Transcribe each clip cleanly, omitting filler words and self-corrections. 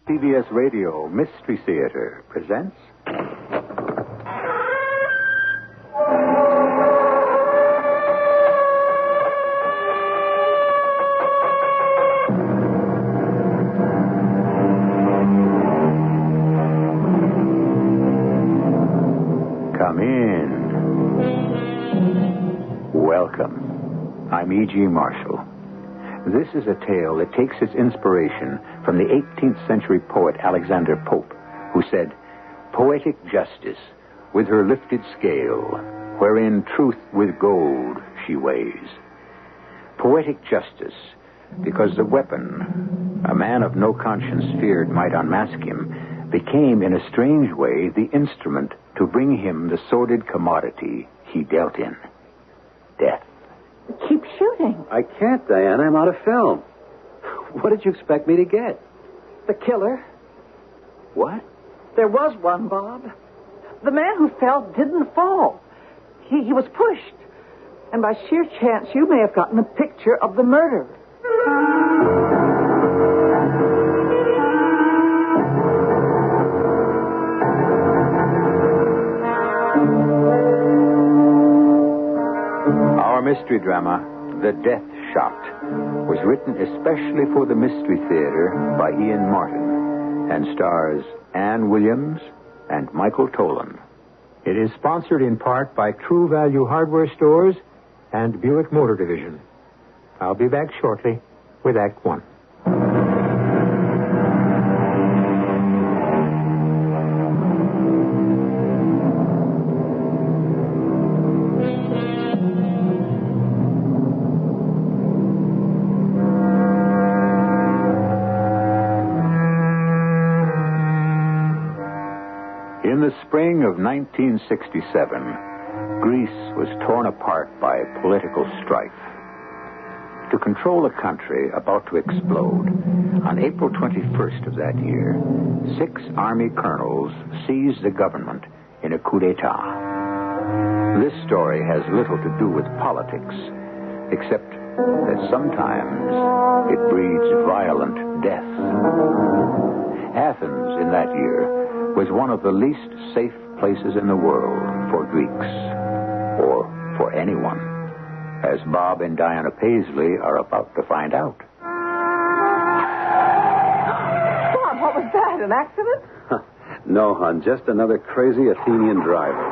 CBS Radio Mystery Theater presents... Come in. Welcome. I'm E.G. Marshall. This is a tale that takes its inspiration from the 18th century poet Alexander Pope, who said, "Poetic justice, with her lifted scale, wherein truth with gold she weighs." Poetic justice, because the weapon a man of no conscience feared might unmask him, became in a strange way the instrument to bring him the sordid commodity he dealt in. Death. Keep shooting. I can't, Diana. I'm out of film. What did you expect me to get? The killer. What? There was one, Bob. The man who fell didn't fall. He was pushed. And by sheer chance, you may have gotten a picture of the murderer. Our mystery drama, The Death Shot, was written especially for the Mystery Theater by Ian Martin and stars Ann Williams and Michael Tolan. It is sponsored in part by True Value Hardware Stores and Buick Motor Division. I'll be back shortly with Act One. In the spring of 1967, Greece was torn apart by political strife. To control a country about to explode, on April 21st of that year, 6 army colonels seized the government in a coup d'etat. This story has little to do with politics, except that sometimes it breeds violent death. Athens in that year was one of the least safe places in the world for Greeks, or for anyone, as Bob and Diana Paisley are about to find out. Bob, what was that? An accident? No, hon, just another crazy Athenian driver.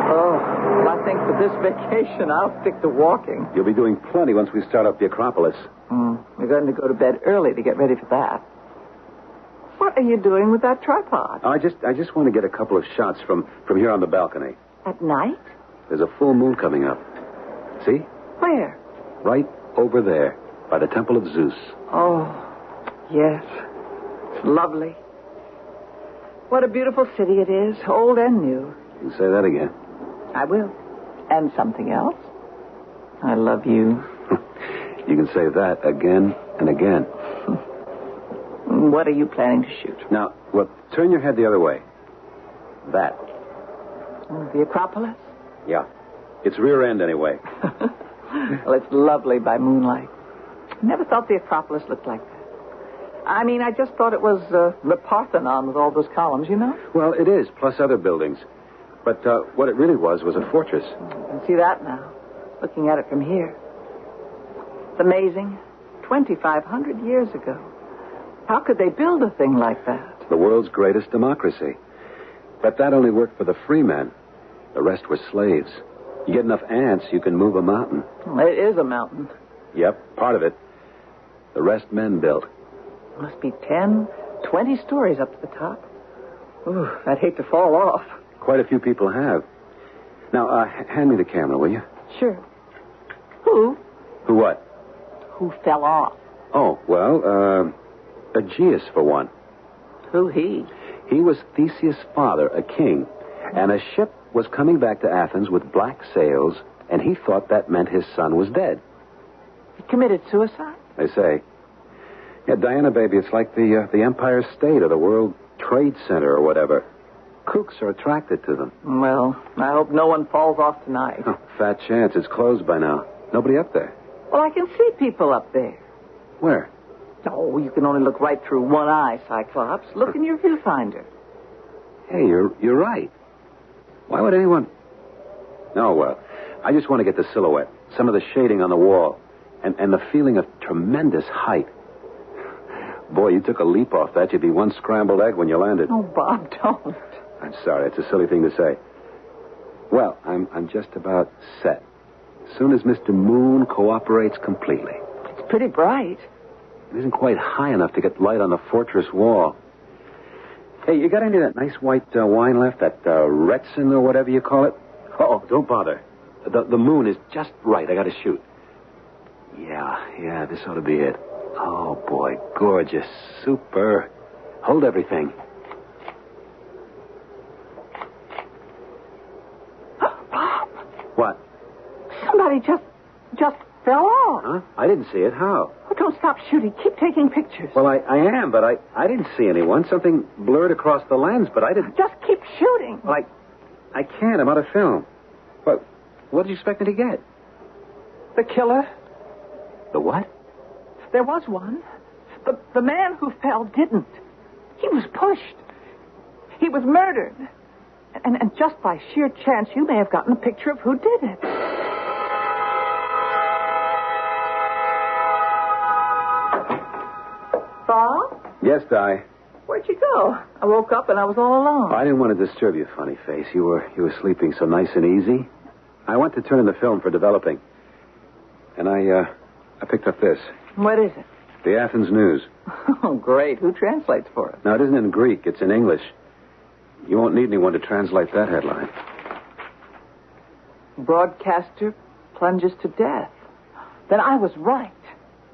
Oh, well, I think for this vacation, I'll stick to walking. You'll be doing plenty once we start up the Acropolis. We're going to go to bed early to get ready for that. What are you doing with that tripod? I just want to get a couple of shots from here on the balcony. At night? There's a full moon coming up. See? Where? Right over there, by the Temple of Zeus. Oh, yes. It's lovely. What a beautiful city it is, old and new. You can say that again. I will. And something else. I love you. You can say that again and again. What are you planning to shoot? Now, well, turn your head the other way. That. The Acropolis? Yeah. It's rear end, anyway. Well, it's lovely by moonlight. Never thought the Acropolis looked like that. I mean, I just thought it was the Parthenon with all those columns, you know? Well, it is, plus other buildings. But what it really was a fortress. You can see that now, looking at it from here. It's amazing. 2,500 years ago. How could they build a thing like that? The world's greatest democracy. But that only worked for the free men. The rest were slaves. You get enough ants, you can move a mountain. Well, it is a mountain. Yep, part of it. The rest men built. Must be 10, 20 stories up to the top. Ooh, I'd hate to fall off. Quite a few people have. Now, hand me the camera, will you? Sure. Who? Who what? Who fell off? Oh, well, Aegeus, for one. Who he? He was Theseus' father, a king, and a ship was coming back to Athens with black sails, and he thought that meant his son was dead. He committed suicide? They say. Yeah, Diana, baby, it's like the Empire State or the World Trade Center or whatever. Kooks are attracted to them. Well, I hope no one falls off tonight. Oh, fat chance. It's closed by now. Nobody up there. Well, I can see people up there. Where? Oh, you can only look right through one eye, Cyclops. Look in your viewfinder. Hey, you're right. Why would anyone... Oh, well, I just want to get the silhouette, some of the shading on the wall, and the feeling of tremendous height. Boy, you took a leap off that. You'd be one scrambled egg when you landed. Oh, Bob, don't. I'm sorry. It's a silly thing to say. Well, I'm just about set. As soon as Mr. Moon cooperates completely. It's pretty bright. It isn't quite high enough to get light on the fortress wall. Hey, you got any of that nice white wine left? That Retsin or whatever you call it? Oh, don't bother. The moon is just right. I got to shoot. Yeah, this ought to be it. Oh, boy, gorgeous. Super. Hold everything. Bob. What? Somebody just fell off. Huh? I didn't see it. How? Oh, don't stop shooting. Keep taking pictures. Well, I am, but I didn't see anyone. Something blurred across the lens, but I didn't... Just keep shooting. Well, I can't. I'm out of film. What did you expect me to get? The killer. The what? There was one. The man who fell didn't. He was pushed. He was murdered. And just by sheer chance, you may have gotten a picture of who did it. Bob? Yes, Di. Where'd you go? I woke up and I was all alone. I didn't want to disturb you, funny face. You were sleeping so nice and easy. I went to turn in the film for developing. And I picked up this. What is it? The Athens News. Oh, great. Who translates for it? Now, it isn't in Greek. It's in English. You won't need anyone to translate that headline. Broadcaster plunges to death. Then I was right.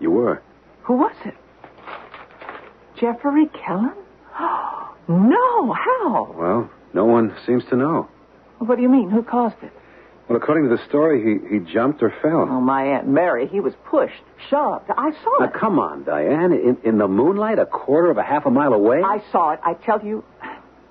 You were. Who was it? Jeffrey Kellen? No, how? Well, no one seems to know. What do you mean? Who caused it? Well, according to the story, he jumped or fell. Oh, my Aunt Mary, he was pushed, shoved. I saw Now, it. come on, Diane. In the moonlight, a quarter of a half a mile away? I saw it. I tell you.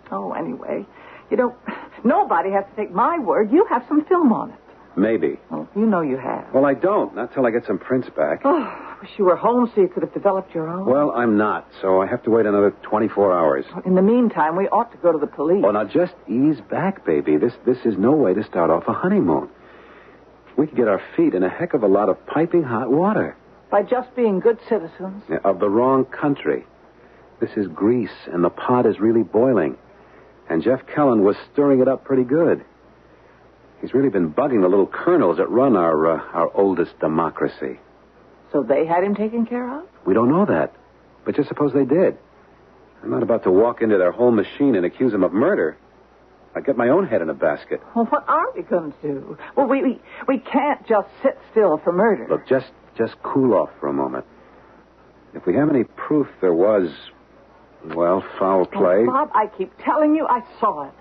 Oh, anyway. You know, nobody has to take my word. You have some film on it. Maybe. Oh, you know you have. Well, I don't. Not till I get some prints back. Oh, I wish you were home so you could have developed your own. Well, I'm not, so I have to wait another 24 hours. In the meantime, we ought to go to the police. Oh, now just ease back, baby. This is no way to start off a honeymoon. We could get our feet in a heck of a lot of piping hot water. By just being good citizens. Of the wrong country. This is Greece, and the pot is really boiling. And Jeff Kellen was stirring it up pretty good. He's really been bugging the little colonels that run our oldest democracy. So they had him taken care of? We don't know that. But just suppose they did. I'm not about to walk into their whole machine and accuse them of murder. I'd get my own head in a basket. Well, what are we going to do? Well, we can't just sit still for murder. Look, just cool off for a moment. If we have any proof there was, well, foul play... Oh, Bob, I keep telling you I saw it.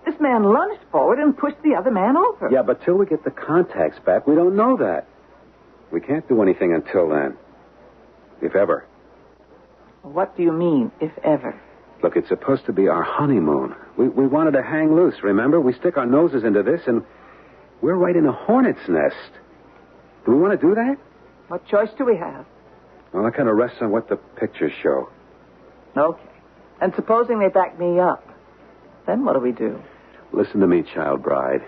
This man lunged forward and pushed the other man over. Yeah, but till we get the contacts back, we don't know that. We can't do anything until then. If ever. What do you mean, if ever? Look, it's supposed to be our honeymoon. We wanted to hang loose, remember? We stick our noses into this, and we're right in a hornet's nest. Do we want to do that? What choice do we have? Well, that kind of rests on what the pictures show. Okay. And supposing they back me up, then what do we do? Listen to me, child bride.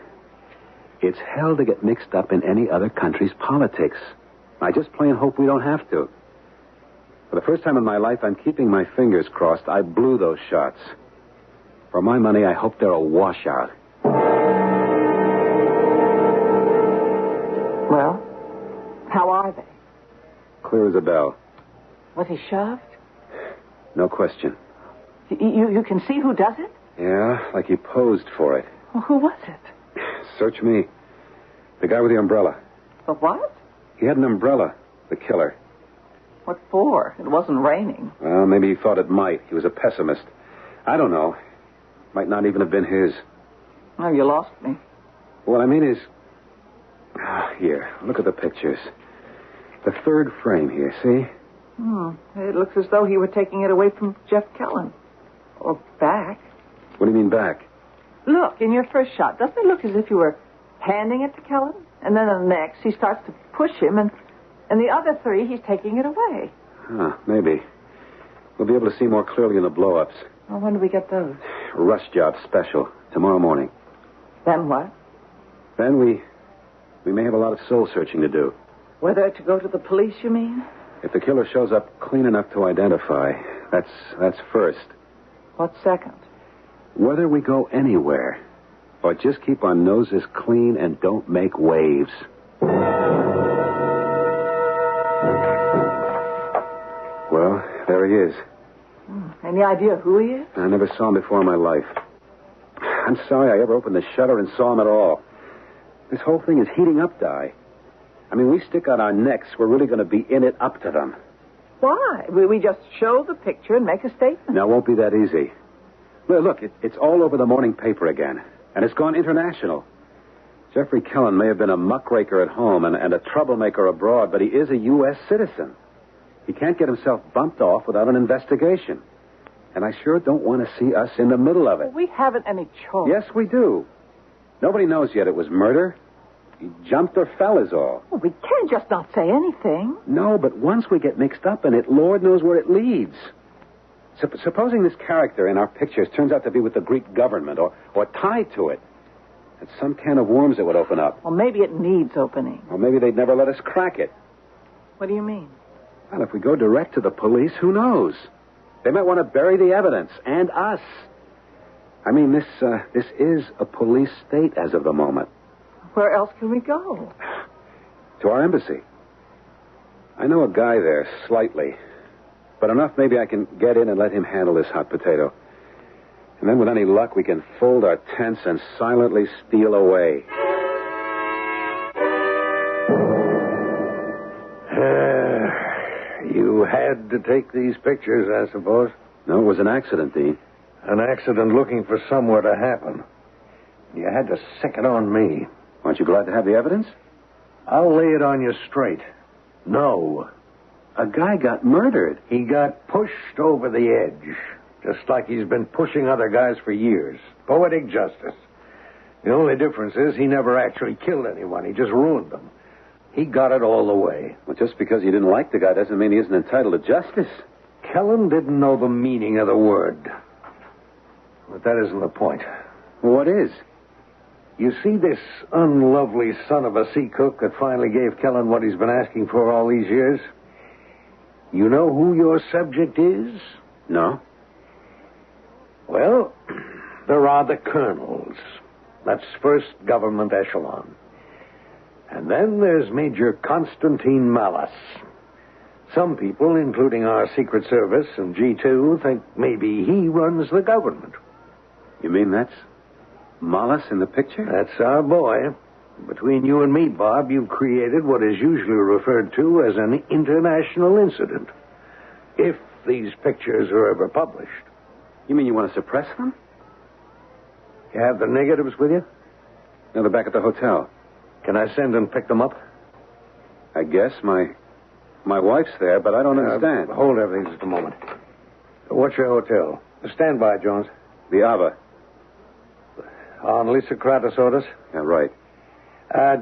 It's hell to get mixed up in any other country's politics. I just plain hope we don't have to. For the first time in my life, I'm keeping my fingers crossed. I blew those shots. For my money, I hope they're a washout. Well, how are they? Clear as a bell. Was he shoved? No question. You can see who does it? Yeah, like he posed for it. Well, who was it? Search me. The guy with the umbrella. The what? He had an umbrella, the killer. What for? It wasn't raining. Well, maybe he thought it might. He was a pessimist. I don't know. Might not even have been his. Oh, you lost me. What I mean is... Here, look at the pictures. The third frame here, see? It looks as though he were taking it away from Jeff Kellen. Or back. What do you mean back? Look, in your first shot, doesn't it look as if you were handing it to Kellen? And then in the next, he starts to push him, and the other three, he's taking it away. Maybe. We'll be able to see more clearly in the blow-ups. Well, when do we get those? Rush job special. Tomorrow morning. Then what? Then we may have a lot of soul-searching to do. Whether to go to the police, you mean? If the killer shows up clean enough to identify, that's first. What's second? Whether we go anywhere, or just keep our noses clean and don't make waves. Well, there he is. Any idea who he is? I never saw him before in my life. I'm sorry I ever opened the shutter and saw him at all. This whole thing is heating up, Di. I mean, we stick out our necks, we're really going to be in it up to them. Why? We just show the picture and make a statement. Now, it won't be that easy. Look, it's all over the morning paper again, and it's gone international. Jeffrey Kellen may have been a muckraker at home and a troublemaker abroad, but he is a U.S. citizen. He can't get himself bumped off without an investigation. And I sure don't want to see us in the middle of it. Well, we haven't any choice. Yes, we do. Nobody knows yet it was murder. He jumped or fell is all. Well, we can't just not say anything. No, but once we get mixed up in it, Lord knows where it leads. Supposing this character in our pictures turns out to be with the Greek government or tied to it. It's some can of worms that would open up. Well, maybe it needs opening. Or maybe they'd never let us crack it. What do you mean? Well, if we go direct to the police, who knows? They might want to bury the evidence, and us. I mean, this is a police state as of the moment. Where else can we go? To our embassy. I know a guy there, slightly. But enough maybe I can get in and let him handle this hot potato. And then with any luck, we can fold our tents and silently steal away. You had to take these pictures, I suppose? No, it was an accident, Dean. An accident looking for somewhere to happen. You had to sick it on me. Aren't you glad to have the evidence? I'll lay it on you straight. No. A guy got murdered. He got pushed over the edge, just like he's been pushing other guys for years. Poetic justice. The only difference is he never actually killed anyone. He just ruined them. He got it all the way. Well, just because you didn't like the guy doesn't mean he isn't entitled to justice. Kellen didn't know the meaning of the word. But that isn't the point. Well, what is? You see this unlovely son of a sea cook that finally gave Kellen what he's been asking for all these years? You know who your subject is? No. Well, there are the colonels. That's first government echelon. And then there's Major Constantine Malice. Some people, including our Secret Service and G2, think maybe he runs the government. You mean that's Malice in the picture? That's our boy. Between you and me, Bob, you've created what is usually referred to as an international incident. If these pictures are ever published. You mean you want to suppress them? You have the negatives with you? No, they're back at the hotel. Can I send and pick them up? I guess my wife's there, but I don't understand. Hold everything just a moment. What's your hotel? Stand by, Jones. The Ava. On Lysikratos orders? Yeah, right.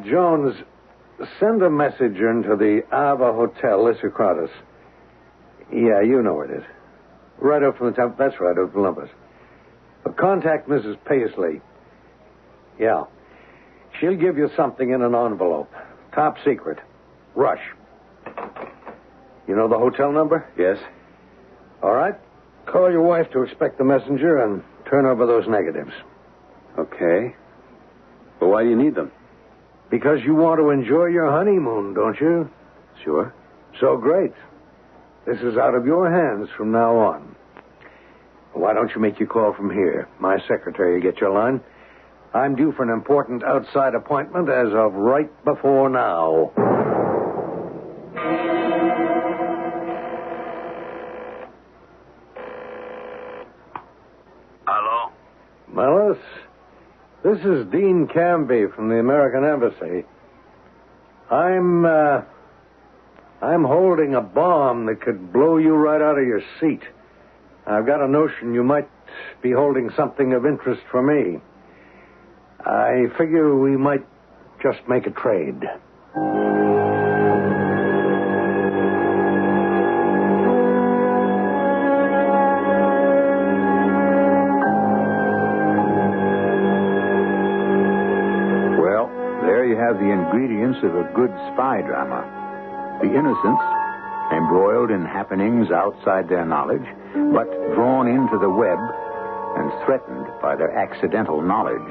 Jones, send a messenger into the Ava Hotel, Lysikratos. Yeah, you know where it is. Right up from the top. That's right, up Olympus. Contact Mrs. Paisley. Yeah. She'll give you something in an envelope. Top secret. Rush. You know the hotel number? Yes. All right. Call your wife to expect the messenger and turn over those negatives. Okay. But why do you need them? Because you want to enjoy your honeymoon, don't you? Sure. So great. This is out of your hands from now on. Why don't you make your call from here? My secretary will get your line. I'm due for an important outside appointment as of right before now. Hello? Mellis, this is Dean Canby from the American Embassy. I'm holding a bomb that could blow you right out of your seat. I've got a notion you might be holding something of interest for me. I figure we might just make a trade. experience of a good spy drama. The innocents, embroiled in happenings outside their knowledge, but drawn into the web and threatened by their accidental knowledge.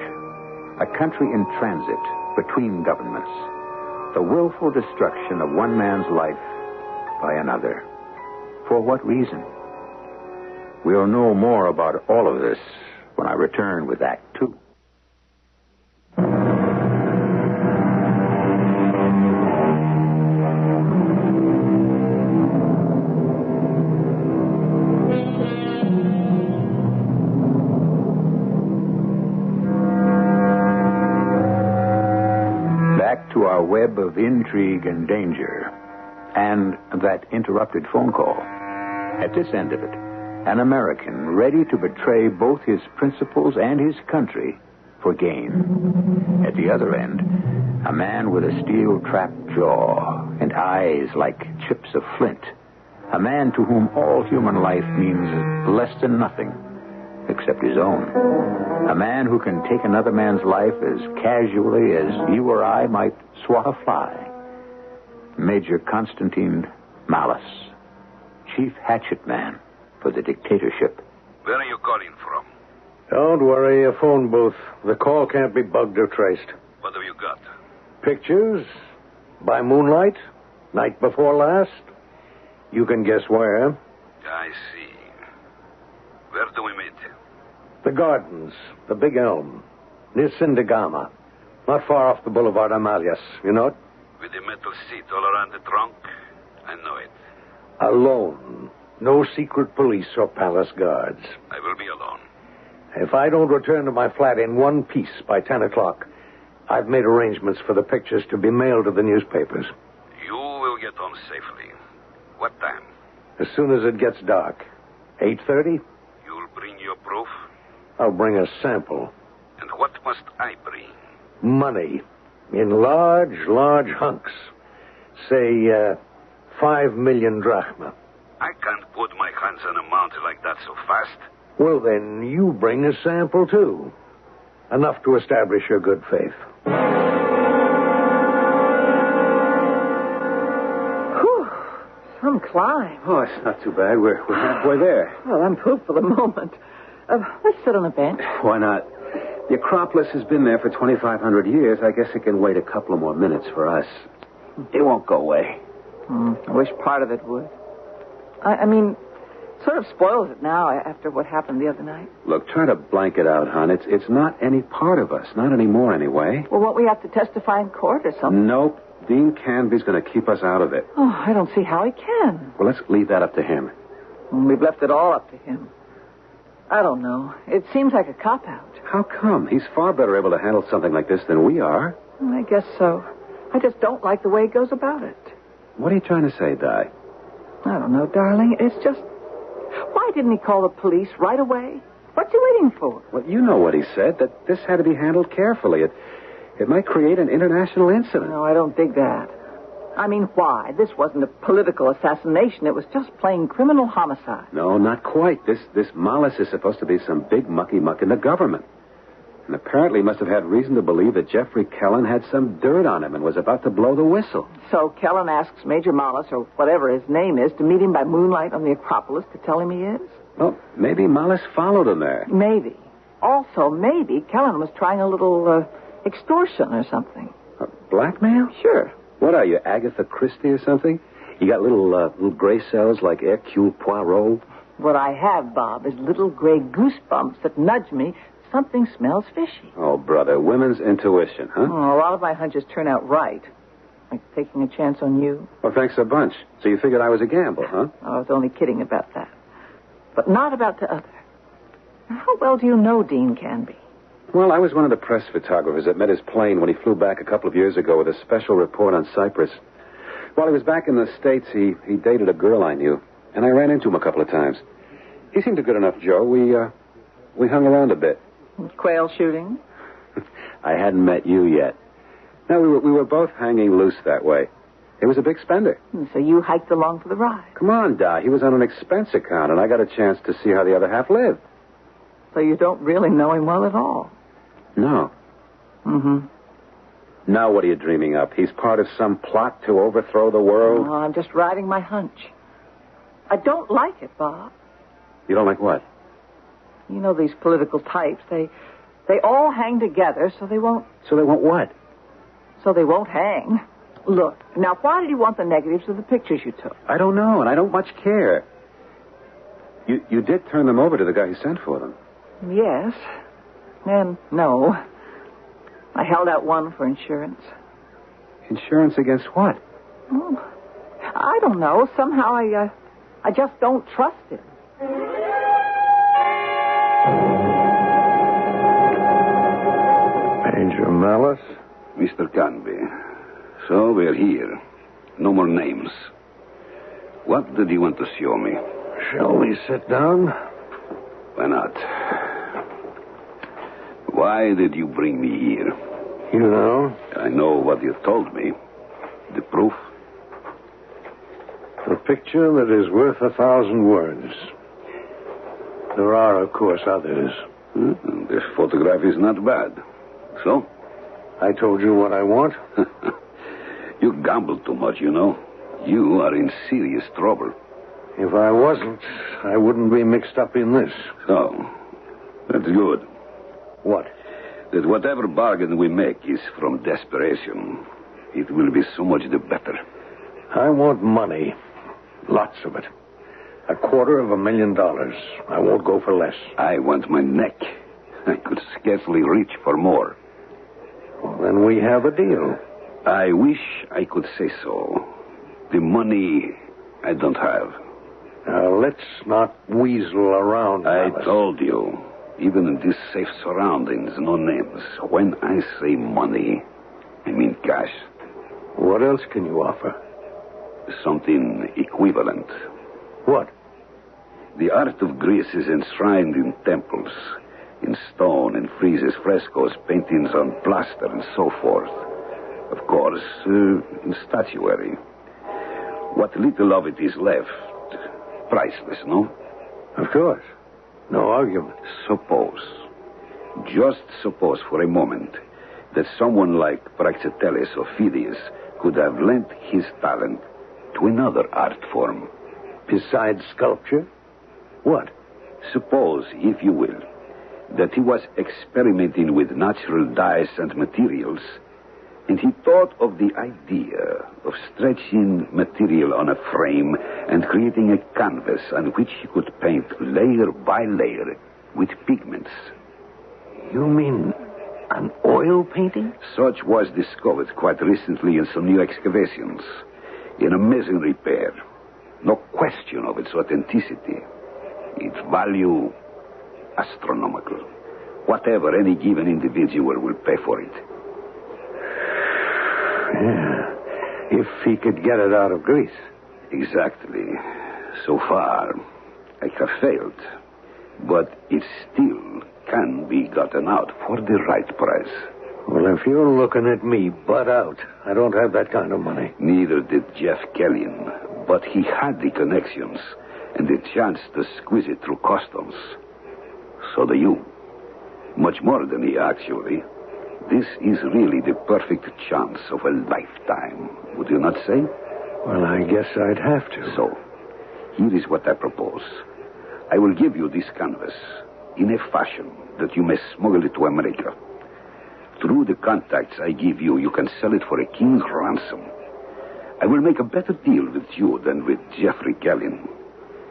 A country in transit between governments. The willful destruction of one man's life by another. For what reason? We'll know more about all of this when I return with Act 2. Back to our web of intrigue and danger, and that interrupted phone call. At this end of it, an American ready to betray both his principles and his country for gain. At the other end, a man with a steel-trapped jaw and eyes like chips of flint. A man to whom all human life means less than nothing, except his own. A man who can take another man's life as casually as you or I might swat a fly. Major Constantine Malice, chief hatchet man for the dictatorship. Where are you calling from? Don't worry, a phone booth. The call can't be bugged or traced. What have you got? Pictures? By moonlight? Night before last? You can guess where. I see. Where do we meet? The gardens, the big elm, near Sindagama. Not far off the Boulevard Amalias. You know it? With the metal seat all around the trunk? I know it. Alone. No secret police or palace guards. I will be alone. If I don't return to my flat in one piece by 10 o'clock, I've made arrangements for the pictures to be mailed to the newspapers. You will get home safely. What time? As soon as it gets dark. 8:30? You'll bring your proof? I'll bring a sample. And what must I bring? Money. In large hunks. Say, 5 million drachma. I can't put my hands on a mountain like that so fast. Well, then you bring a sample, too. Enough to establish your good faith. Whew. Some climb. Oh, it's not too bad. We're halfway there. Well, I'm pooped for the moment. Let's sit on a bench. Why not? The Acropolis has been there for 2,500 years. I guess it can wait a couple of more minutes for us. It won't go away. I wish part of it would. I mean, sort of spoils it now after what happened the other night. Look, try to blank it out, hon. It's not any part of us. Not anymore, anyway. Well, won't we have to testify in court or something? Nope. Dean Canby's going to keep us out of it. Oh, I don't see how he can. Well, let's leave that up to him. We've left it all up to him. I don't know. It seems like a cop-out. How come? He's far better able to handle something like this than we are. I guess so. I just don't like the way he goes about it. What are you trying to say, Di? I don't know, darling. It's just... Why didn't he call the police right away? What's he waiting for? Well, you know what he said, that this had to be handled carefully. It might create an international incident. No, I don't dig that. I mean, why? This wasn't a political assassination. It was just plain criminal homicide. No, not quite. This Malice is supposed to be some big mucky-muck in the government. And apparently must have had reason to believe that Jeffrey Kellen had some dirt on him and was about to blow the whistle. So Kellen asks Major Malice, or whatever his name is, to meet him by moonlight on the Acropolis to tell him he is? Well, maybe Malice followed him there. Maybe. Also, maybe Kellen was trying a little extortion or something. Blackmail? Sure. What are you, Agatha Christie or something? You got little gray cells like Hercule Poirot? What I have, Bob, is little gray goosebumps that nudge me. Something smells fishy. Oh, brother, women's intuition, huh? Oh, a lot of my hunches turn out right. Like taking a chance on you. Well, thanks a bunch. So you figured I was a gamble, huh? I was only kidding about that. But not about the other. Now, how well do you know Dean Canby? Well, I was one of the press photographers that met his plane when he flew back a couple of years ago with a special report on Cyprus. While he was back in the States, he dated a girl I knew, and I ran into him a couple of times. He seemed a good enough Joe. We hung around a bit. Quail shooting? I hadn't met you yet. No, we were both hanging loose that way. He was a big spender. So you hiked along for the ride? Come on, Di. He was on an expense account, and I got a chance to see how the other half lived. So you don't really know him well at all? No. Mm-hmm. Now what are you dreaming up? He's part of some plot to overthrow the world? Oh, I'm just riding my hunch. I don't like it, Bob. You don't like what? You know these political types, they all hang together so they won't... So they want what? So they won't hang. Look, now why did you want the negatives of the pictures you took? I don't know, and I don't much care. You did turn them over to the guy who sent for them. Yes. And no. I held out one for insurance. Insurance against what? Oh, I don't know. Somehow I just don't trust him. Major Malice? Mr. Canby. So we're here. No more names. What did you want to show me? Shall we sit down? Why not? Why did you bring me here? You know. I know what you told me. The proof? The picture that is worth 1,000 words. There are, of course, others. This photograph is not bad. So? I told you what I want. You gamble too much, you know. You are in serious trouble. If I wasn't, I wouldn't be mixed up in this. So, that's good. What? That whatever bargain we make is from desperation. It will be so much the better. I want money. Lots of it. $250,000. I won't go for less. I want my neck. I could scarcely reach for more. Well, then we have a deal. I wish I could say so. The money I don't have. Now, let's not weasel around. I Alice. told you, even in these safe surroundings, no names. When I say money, I mean cash. What else can you offer? Something equivalent. What? The art of Greece is enshrined in temples, in stone, in friezes, frescoes, paintings on plaster, and so forth. Of course, in statuary. What little of it is left, priceless, no? Of course. No argument. Suppose, just suppose for a moment, that someone like Praxiteles or Phidias could have lent his talent to another art form. Besides sculpture? What? Suppose, if you will, that he was experimenting with natural dyes and materials, and he thought of the idea of stretching material on a frame and creating a canvas on which he could paint layer by layer with pigments. You mean an oil painting? Such was discovered quite recently in some new excavations. In amazing repair. No question of its authenticity. Its value, astronomical. Whatever any given individual will pay for it. Yeah. If he could get it out of Greece. Exactly. So far, I have failed. But it still can be gotten out for the right price. Well, if you're looking at me, butt out. I don't have that kind of money. Neither did Jeff Kellyan. But he had the connections and the chance to squeeze it through customs. So do you. Much more than he, actually. This is really the perfect chance of a lifetime. Would you not say? Well, I guess I'd have to. So, here is what I propose. I will give you this canvas in a fashion that you may smuggle it to America. Through the contacts I give you, you can sell it for a king's ransom. I will make a better deal with you than with Jeffrey Kellyan.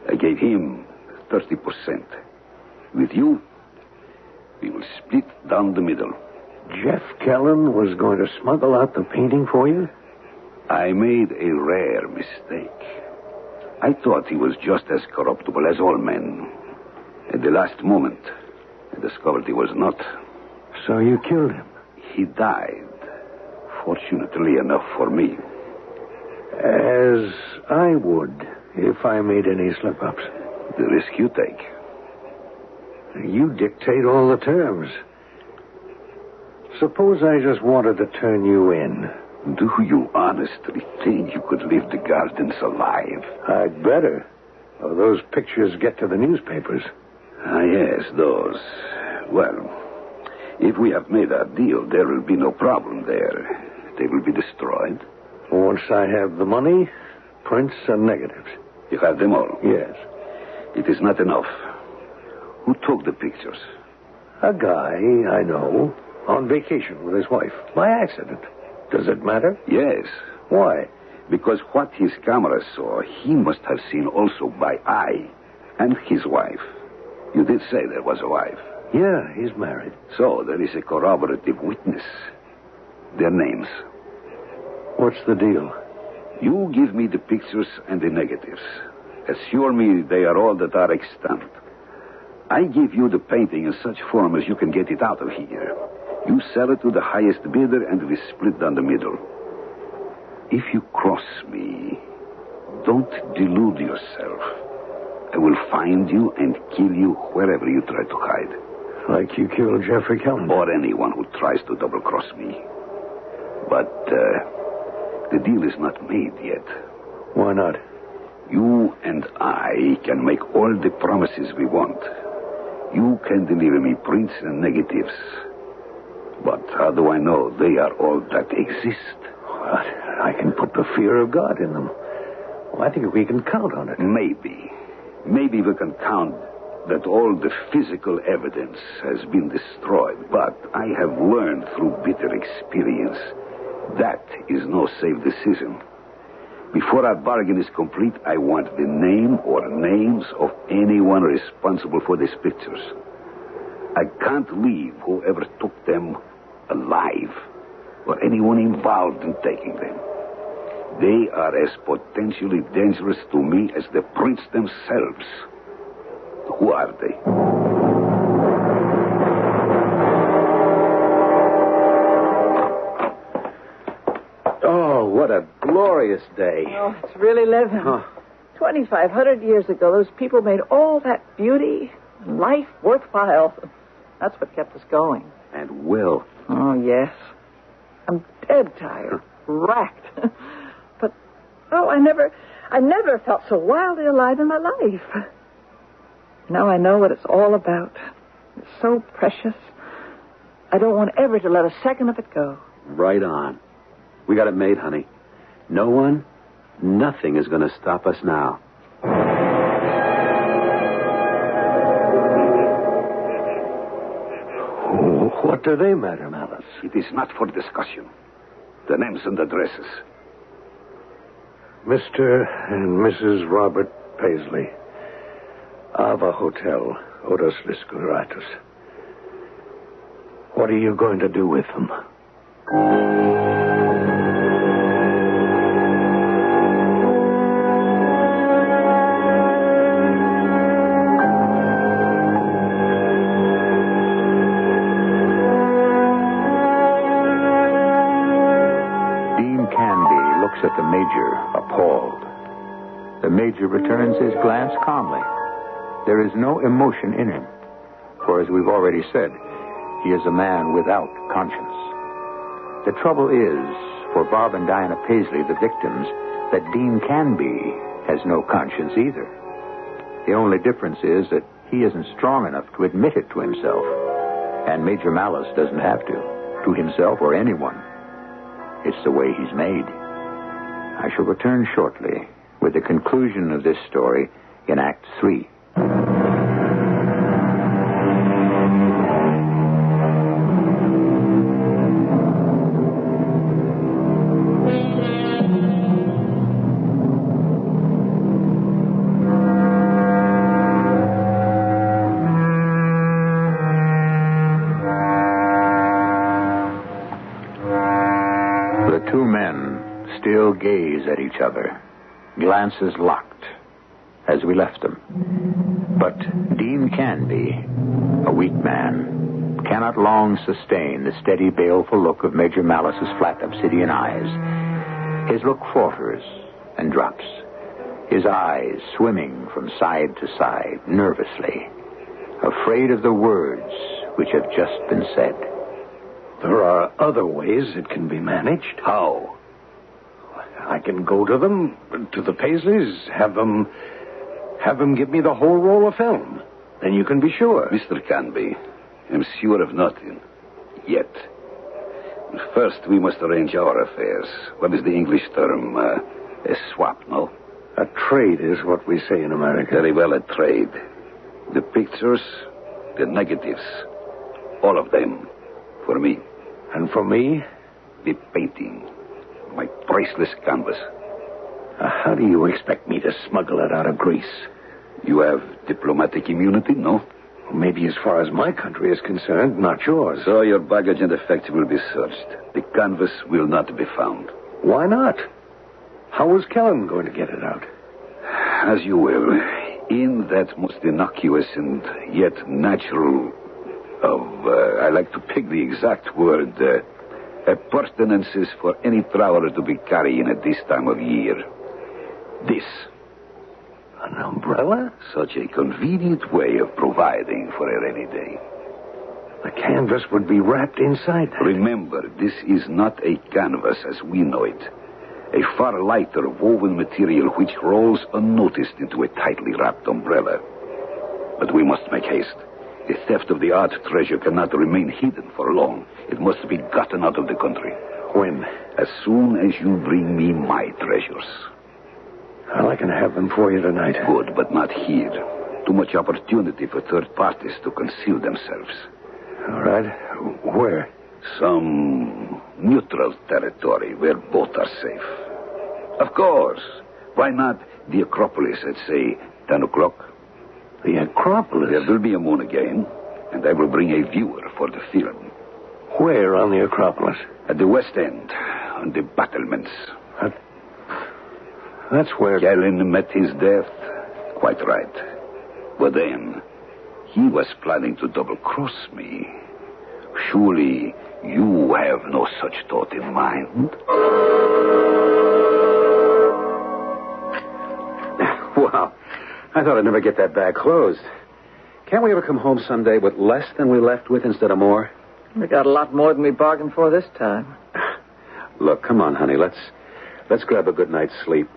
I gave him 30%. With you, we will split down the middle. Jeff Kellyan was going to smuggle out the painting for you? I made a rare mistake. I thought he was just as corruptible as all men. At the last moment, I discovered he was not. So you killed him? He died, fortunately enough for me. As I would, if I made any slip-ups. The risk you take. You dictate all the terms. Suppose I just wanted to turn you in. Do you honestly think you could leave the gardens alive? I'd better. Or those pictures get to the newspapers. Ah, yes, those. Well, if we have made our deal, there will be no problem there. they will be destroyed. Once I have the money, prints and negatives. You have them all? Yes. It is not enough. Who took the pictures? A guy I know, on vacation with his wife, by accident. Does it matter? Yes. Why? Because what his camera saw, he must have seen also by eye. And his wife. You did say there was a wife. Yeah, he's married. So there is a corroborative witness. Their names. What's the deal? You give me the pictures and the negatives. Assure me they are all that are extant. I give you the painting in such form as you can get it out of here. You sell it to the highest bidder and we split down the middle. If you cross me, don't delude yourself. I will find you and kill you wherever you try to hide. Like you killed Jeffrey Kellner. Or anyone who tries to double-cross me. But the deal is not made yet. Why not? You and I can make all the promises we want. You can deliver me prints and negatives. But how do I know they are all that exist? What? I can put the fear of God in them. Well, I think we can count on it. Maybe. Maybe we can count that all the physical evidence has been destroyed. But I have learned through bitter experience that is no safe decision. Before our bargain is complete, I want the name or names of anyone responsible for these pictures. I can't leave whoever took them alive or anyone involved in taking them. They are as potentially dangerous to me as the prints themselves. Who are they? Oh, what a glorious day. Oh, it's really living. Huh. 2,500 years ago, those people made all that beauty and life worthwhile. That's what kept us going. And Will. Oh, yes. I'm dead tired, racked. But, I never felt so wildly alive in my life. Now I know what it's all about. It's so precious. I don't want ever to let a second of it go. Right on. We got it made, honey. No one, nothing is going to stop us now. What do they matter, Malice? It is not for discussion. The names and addresses. Mr. and Mrs. Robert Paisley. Ava Hotel, Odos Viscuratus. What are you going to do with them? Dean Canby looks at the Major, appalled. The Major returns his glance calmly. There is no emotion in him, for as we've already said, he is a man without conscience. The trouble is, for Bob and Diana Paisley, the victims, that Dean Canby has no conscience either. The only difference is that he isn't strong enough to admit it to himself, and Major Malice doesn't have to himself or anyone. It's the way he's made. I shall return shortly with the conclusion of this story in Act 3. The two men still gaze at each other, glances locked, as we left them. But Dean Canby, a weak man, cannot long sustain the steady, baleful look of Major Malice's flat obsidian eyes. His look falters and drops, his eyes swimming from side to side, nervously, afraid of the words which have just been said. There are other ways it can be managed. How? I can go to them, to the Paisleys, have them give me the whole roll of film. Then you can be sure. Mr. Canby, I'm sure of nothing. Yet. First, we must arrange our affairs. What is the English term? A swap, no? A trade is what we say in America. Very well, a trade. The pictures, the negatives, all of them, for me. And for me? The painting, my priceless canvas. How do you expect me to smuggle it out of Greece? You have diplomatic immunity, no? Maybe as far as my country is concerned, not yours. So your baggage and effects will be searched. The canvas will not be found. Why not? How was Kellen going to get it out? As you will. In that most innocuous and yet natural I like to pick the exact word, appurtenances for any traveler to be carrying at this time of year. This. An umbrella? Such a convenient way of providing for a rainy day. The canvas would be wrapped inside that. Remember, this is not a canvas as we know it. A far lighter woven material which rolls unnoticed into a tightly wrapped umbrella. But we must make haste. The theft of the art treasure cannot remain hidden for long. It must be gotten out of the country. When? As soon as you bring me my treasures. Well, I can have them for you tonight. Good, but not here. Too much opportunity for third parties to conceal themselves. All right. Where? Some neutral territory where both are safe. Of course. Why not the Acropolis at, say, 10 o'clock? The Acropolis? There will be a moon again, and I will bring a viewer for the film. Where on the Acropolis? At the west end, on the battlements. That's where... Kellen met his death. Quite right. But then, he was planning to double-cross me. Surely you have no such thought in mind? Wow. I thought I'd never get that bag closed. Can't we ever come home someday with less than we left with instead of more? We got a lot more than we bargained for this time. Look, come on, honey. Let's grab a good night's sleep.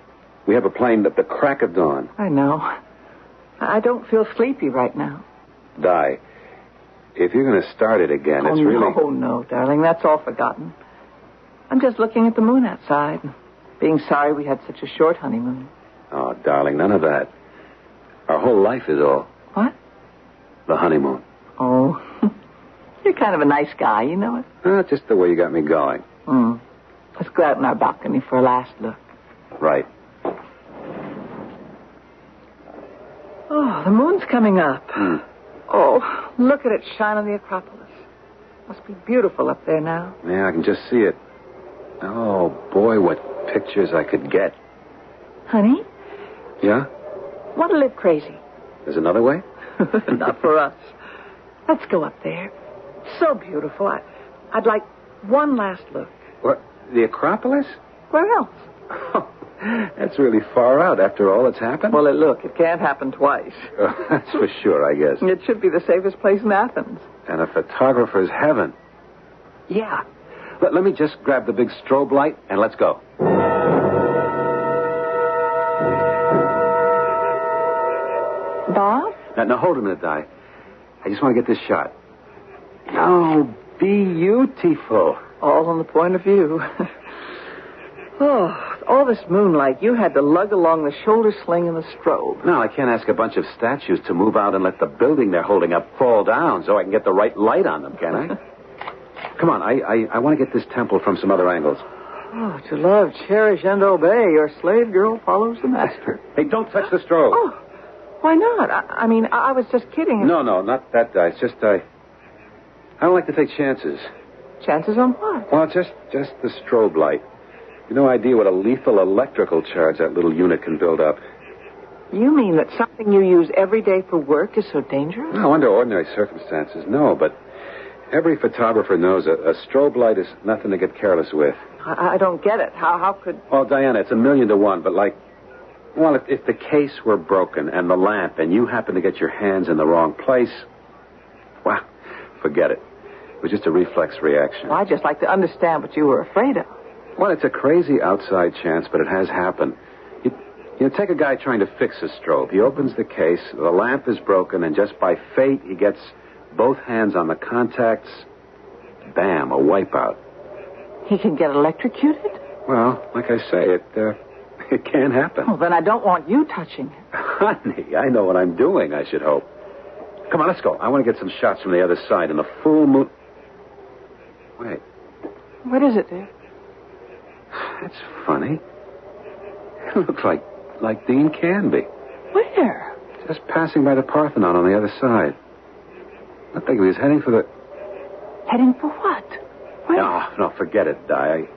We have a plane at the crack of dawn. I know. I don't feel sleepy right now. Di, if you're going to start it again, it's really... Oh, no, darling. That's all forgotten. I'm just looking at the moon outside, being sorry we had such a short honeymoon. Oh, darling, none of that. Our whole life is all... What? The honeymoon. Oh, you're kind of a nice guy, you know it? Just the way you got me going. Let's go out on our balcony for a last look. Right. Oh, the moon's coming up. Oh, look at it shine on the Acropolis. Must be beautiful up there now. Yeah, I can just see it. Oh, boy, what pictures I could get. Honey? Yeah? Want to live crazy? There's another way? Not for us. Let's go up there. It's so beautiful. I'd like one last look. What? The Acropolis? Where else? Oh, that's really far out after all that's happened. Well, look, it can't happen twice. That's for sure, I guess. It should be the safest place in Athens. And a photographer's heaven. Yeah. Let me just grab the big strobe light and let's go. Bob? Now, hold a minute, Di. I just want to get this shot. Oh, beautiful. All on the point of view. Oh, all this moonlight, you had to lug along the shoulder sling and the strobe. No, I can't ask a bunch of statues to move out and let the building they're holding up fall down so I can get the right light on them, can I? Come on, I want to get this temple from some other angles. Oh, to love, cherish, and obey, your slave girl follows the master. Hey, don't touch the strobe. Oh, why not? I mean, I was just kidding. No, not that, Di. It's just, I don't like to take chances. Chances on what? Well, just the strobe light. You no idea what a lethal electrical charge that little unit can build up. You mean that something you use every day for work is so dangerous? No, under ordinary circumstances, no. But every photographer knows a strobe light is nothing to get careless with. I don't get it. How could... Oh, Diana, it's 1,000,000 to 1, but well, if the case were broken and the lamp and you happen to get your hands in the wrong place, well, forget it. It was just a reflex reaction. Well, I'd just like to understand what you were afraid of. Well, it's a crazy outside chance, but it has happened. You take a guy trying to fix a strobe. He opens the case, the lamp is broken, and just by fate, he gets both hands on the contacts. Bam, a wipeout. He can get electrocuted? Well, like I say, it can happen. Well, then I don't want you touching it. Honey, I know what I'm doing, I should hope. Come on, let's go. I want to get some shots from the other side in the full moon. Wait. What is it, Dave? That's funny. It looks like Dean Canby. Where? Just passing by the Parthenon on the other side. I think he was heading for the... Heading for what? Where? No, forget it, Di.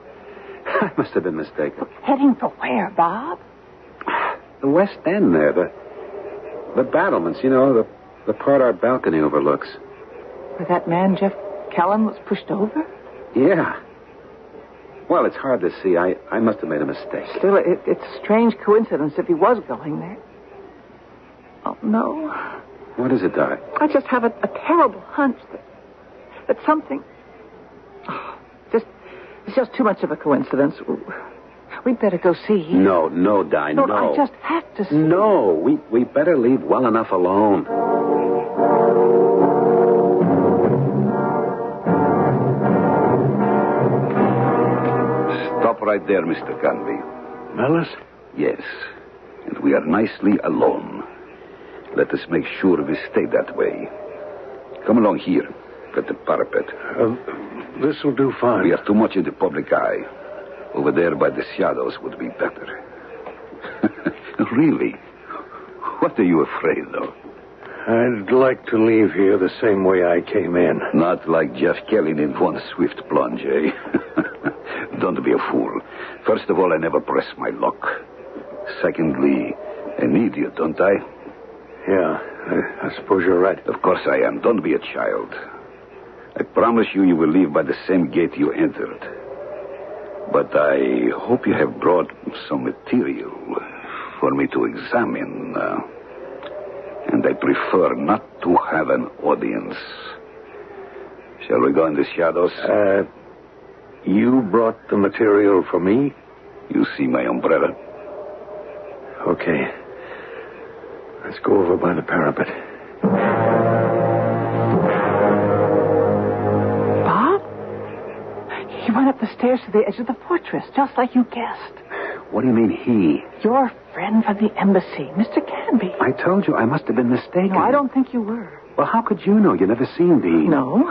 I must have been mistaken. Heading for where, Bob? The West End there, the battlements, you know, the part our balcony overlooks. Where that man, Jeff Kellen, was pushed over? Yeah. Well, it's hard to see. I must have made a mistake. Still, it's a strange coincidence if he was going there. Oh, no. What is it, Di? I just have a terrible hunch that something... Oh, it's just too much of a coincidence. We'd better go see. No, Di, no. I just have to see. No, we better leave well enough alone. Stop right there, Mr. Canby. Mellis? Yes. And we are nicely alone. Let us make sure we stay that way. Come along here, at the parapet. This will do fine. We are too much in the public eye. Over there by the shadows would be better. Really? What are you afraid of? I'd like to leave here the same way I came in. Not like Jeff Kelly in one swift plunge, eh? Don't be a fool. First of all, I never press my luck. Secondly, an idiot, don't I? Yeah, I suppose you're right. Of course I am. Don't be a child. I promise you will leave by the same gate you entered. But I hope you have brought some material for me to examine. And I prefer not to have an audience. Shall we go in the shadows? You brought the material for me? You see my umbrella? Okay. Let's go over by the parapet. Bob? He went up the stairs to the edge of the fortress, just like you guessed. What do you mean, he? Your friend from the embassy, Mr. Canby. I told you I must have been mistaken. No, I don't think you were. Well, how could you know? You never seen Dean. No.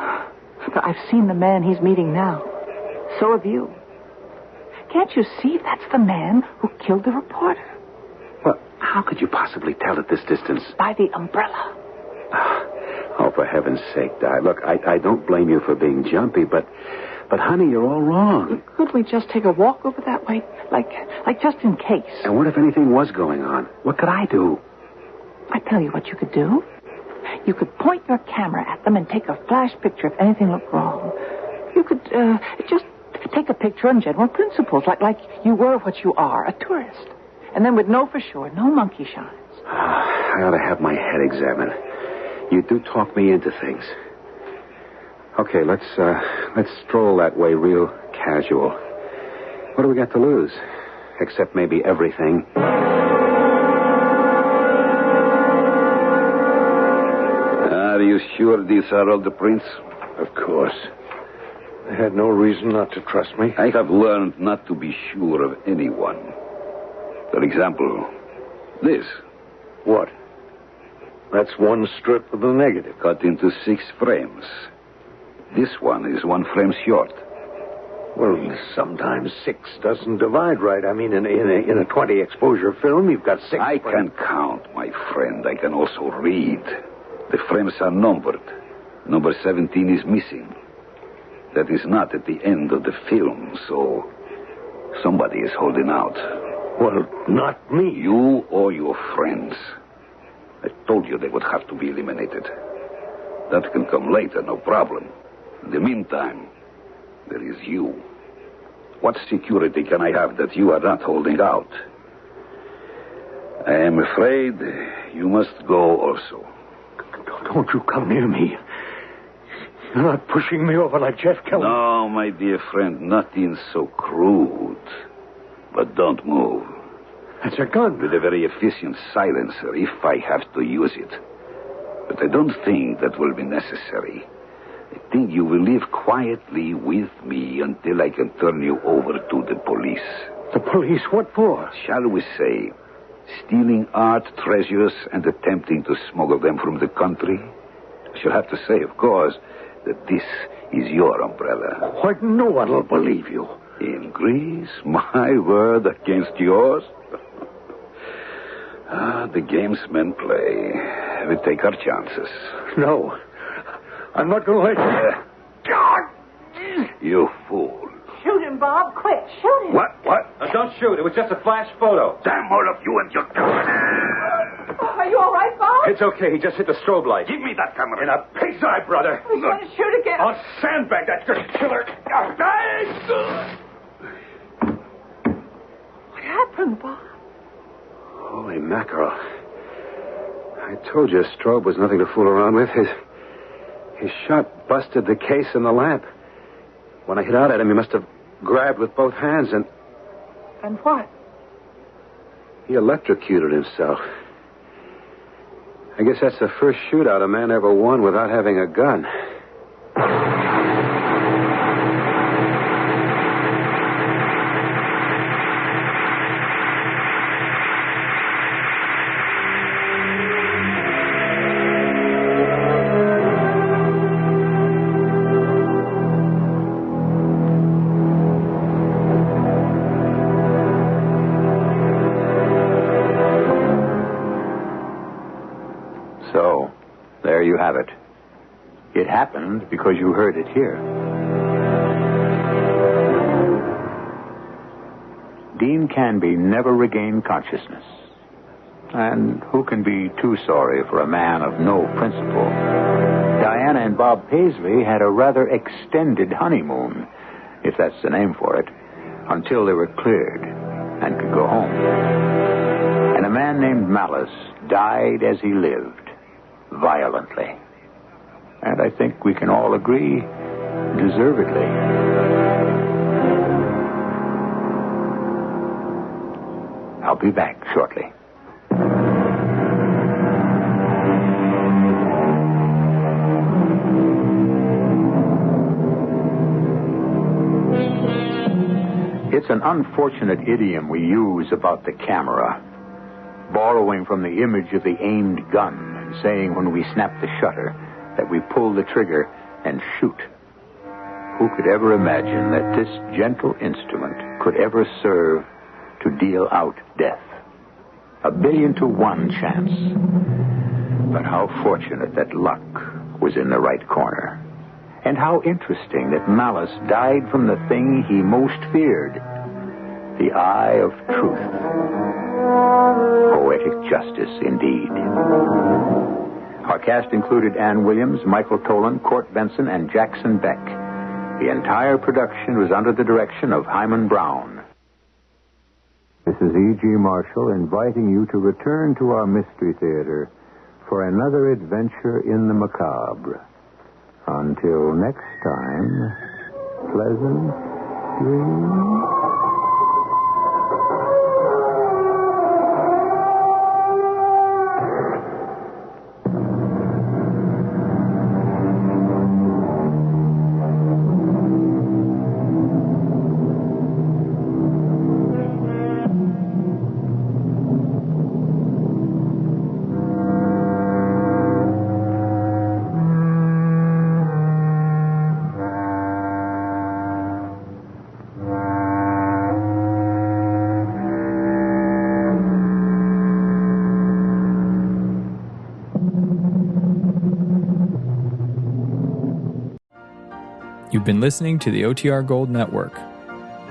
But I've seen the man he's meeting now. So have you. Can't you see that's the man who killed the reporter? Well, how could you possibly tell at this distance? By the umbrella. Oh, for heaven's sake, Di. Look, I don't blame you for being jumpy, but honey, you're all wrong. Could we just take a walk over that way? Like just in case. And what if anything was going on? What could I do? I tell you what you could do. You could point your camera at them and take a flash picture if anything looked wrong. You could just take a picture on general principles, like you were what you are, a tourist. And then we'd know for sure, no monkey shines. I ought to have my head examined. You do talk me into things. Okay, let's stroll that way real casual. What do we got to lose? Except maybe everything. Are you sure these are all the prints? Of course. They had no reason not to trust me. I have learned not to be sure of anyone. For example, this. What? That's one strip of the negative. Cut into 6 frames. This one is 1 frame short. Well, sometimes 6 doesn't divide right. I mean, in a 20 exposure film, you've got 6. I can count, my friend. I can also read. The frames are numbered. Number 17 is missing. That is not at the end of the film, so somebody is holding out. Well, not me. You or your friends. I told you they would have to be eliminated. That can come later, no problem. In the meantime, there is you. What security can I have that you are not holding out? I am afraid you must go also. Don't you come near me. You're not pushing me over like Jeff Kelly. No, my dear friend, nothing so crude. But don't move. That's a gun. With a very efficient silencer, if I have to use it. But I don't think that will be necessary. I think you will live quietly with me until I can turn you over to the police. The police? What for? Shall we say, stealing art treasures and attempting to smuggle them from the country? I shall have to say, of course, that this is your umbrella. Why, no one will believe you. In Greece, my word against yours. The games men play. We take our chances. No. I'm not going to let you. You fool. Shoot him, Bob. Quick, shoot him. What? Don't shoot. It was just a flash photo. Damn all of you and your camera. Are you all right, Bob? It's okay. He just hit the strobe light. Give me that camera. In a pig's eye, brother. He's going to shoot again. I'll sandbag that good killer. What happened, Bob? Holy mackerel. I told you strobe was nothing to fool around with. His shot busted the case in the lamp. When I hit out at him, he must have grabbed with both hands and... And what? He electrocuted himself. I guess that's the first shootout a man ever won without having a gun. So, there you have it. It happened because you heard it here. Dean Canby never regained consciousness. And who can be too sorry for a man of no principle? Diana and Bob Paisley had a rather extended honeymoon, if that's the name for it, until they were cleared and could go home. And a man named Malice died as he lived. Violently. And I think we can all agree, deservedly. I'll be back shortly. It's an unfortunate idiom we use about the camera, borrowing from the image of the aimed gun, saying when we snap the shutter that we pull the trigger and shoot. Who could ever imagine that this gentle instrument could ever serve to deal out death? 1,000,000 to 1 chance. But how fortunate that luck was in the right corner. And how interesting that Malice died from the thing he most feared, the eye of truth. Poetic justice, indeed. Our cast included Ann Williams, Michael Tolan, Court Benson, and Jackson Beck. The entire production was under the direction of Hyman Brown. This is E.G. Marshall inviting you to return to our Mystery Theater for another adventure in the macabre. Until next time, pleasant dreams. You've been listening to the OTR Gold Network.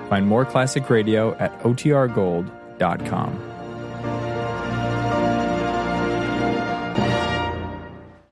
Find more classic radio at otrgold.com.